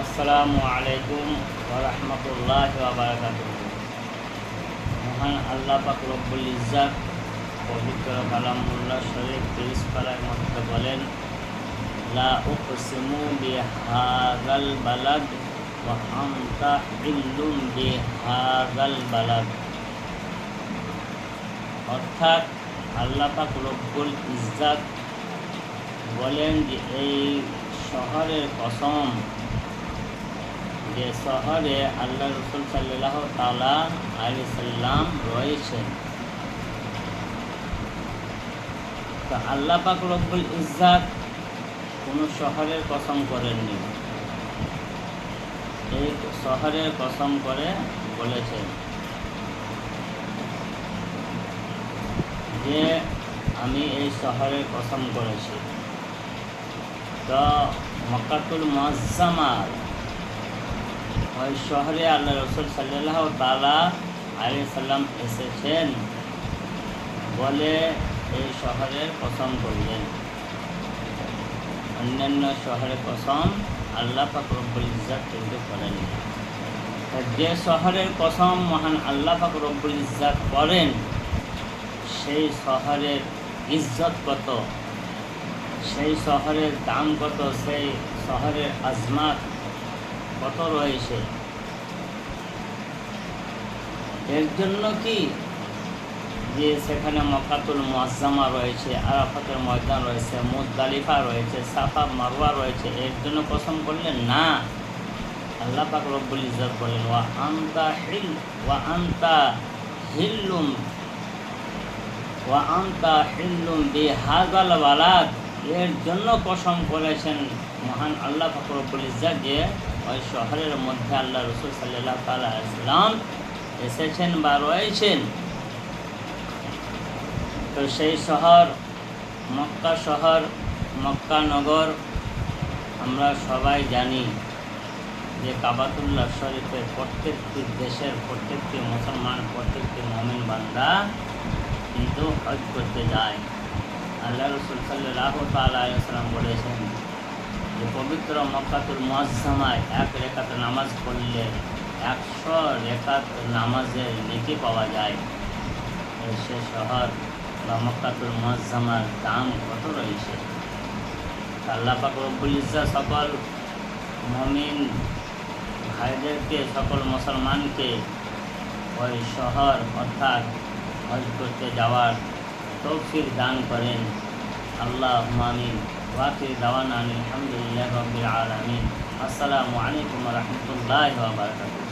আসসালামু আলাইকুম ওয়া রাহমাতুল্লাহি ওয়া বারাকাতুহু। মহান আল্লাহ পাক রব্বুল ইজ্জাত পবিত্র কালামুল্লাহ শরীফ 30 পারার মধ্যে বলেন, লা উকসিমু বিহাযাল বালাদ ওয়া আনতা হিল্লুম বিহাযাল বালাদ। অর্থাৎ আল্লাহ পাক রব্বুল ইজ্জাত বলেন যে এই শহরের কসম, যে শহরে আল্লাহ রসুল সাল্লাল্লাহু তাআলা আলাইহি সাল্লাম রয়েছেন। তো আল্লাহ পাক রব্বুল ইজ্জাত কোনো শহরের কসম করেননি, এই শহরের কসম করে বলেছেন যে আমি এই শহরের কসম করেছি। তো মক্কাতুল মুআজ্জামার ওই শহরে আল্লাহ রসুল সাল্লাল্লাহু তাআলা আলাইহি সাল্লাম এসেছেন বলে এই শহরের কসম করলেন। অন্যান্য শহরের কসম আল্লাহ পাক রব্বুল ইজ্জাত কিন্তু করেন। যে শহরের কসম মহান আল্লাহ পাক রব্বুল ইজ্জাত করেন, সেই শহরের ইজ্জত কত, সেই শহরের দাম কত, সেই শহরের আজমাত কত রয়েছে। এর জন্য কি যে সেখানে মক্কাতুল মুআজ্জামা রয়েছে, আরাফাতের ময়দান রয়েছে, মুজদালিফা রয়েছে, সাফা মারওয়া রয়েছে, এর জন্য কসম করলেন না। আল্লাহ পাক রব্বুল ইজ্জত বলেন, ওয়া আনতা হিল্লুম বিহাযাল বালাদ। এর জন্য কসম করেছেন মহান আল্লাহ পাক রব্বুল ইজ্জত যে ওই শহরের মধ্যে আল্লাহ রসুল সাল্লাল্লাহু তাআলা আলাইহি সাল্লাম এসেছেন বা রয়েছেন। তো সেই শহর মক্কা শহর, মক্কা নগর আমরা সবাই জানি যে কাবাতুল্লাহ শরীফের প্রত্যেকটি দেশের প্রত্যেকটি মুসলমান, প্রত্যেকটি মুমিন বান্দা কিন্তু হজ করতে যায়। আল্লাহ রসুল সাল্লাল্লাহু তাআলা আলাইহি সাল্লাম বলেছেন যে পবিত্র মক্কাতুল মুআজ্জামায় 1 রেকাত নামাজ পড়লে 100 রেকাত নামাজের নেকি পাওয়া যায়। সে শহর বা মক্কাতুল মুআজ্জামার দাম কত রয়েছে। আল্লাহ পাক রব্বুল ইজ্জাত সকল মুমিন ভাইদেরকে, সকল মুসলমানকে ওই শহর অর্থাৎ হজ করতে যাওয়ার তৌফিক দান করেন। আল্লাহুম্মা আমিন। ওয়াকির দাওয়ানা আলহামদুলিল্লাহি রাব্বিল আলামিন। আসসালামু আলাইকুম ওয়া রাহমাতুল্লাহি ওয়া বারাকাতুহু।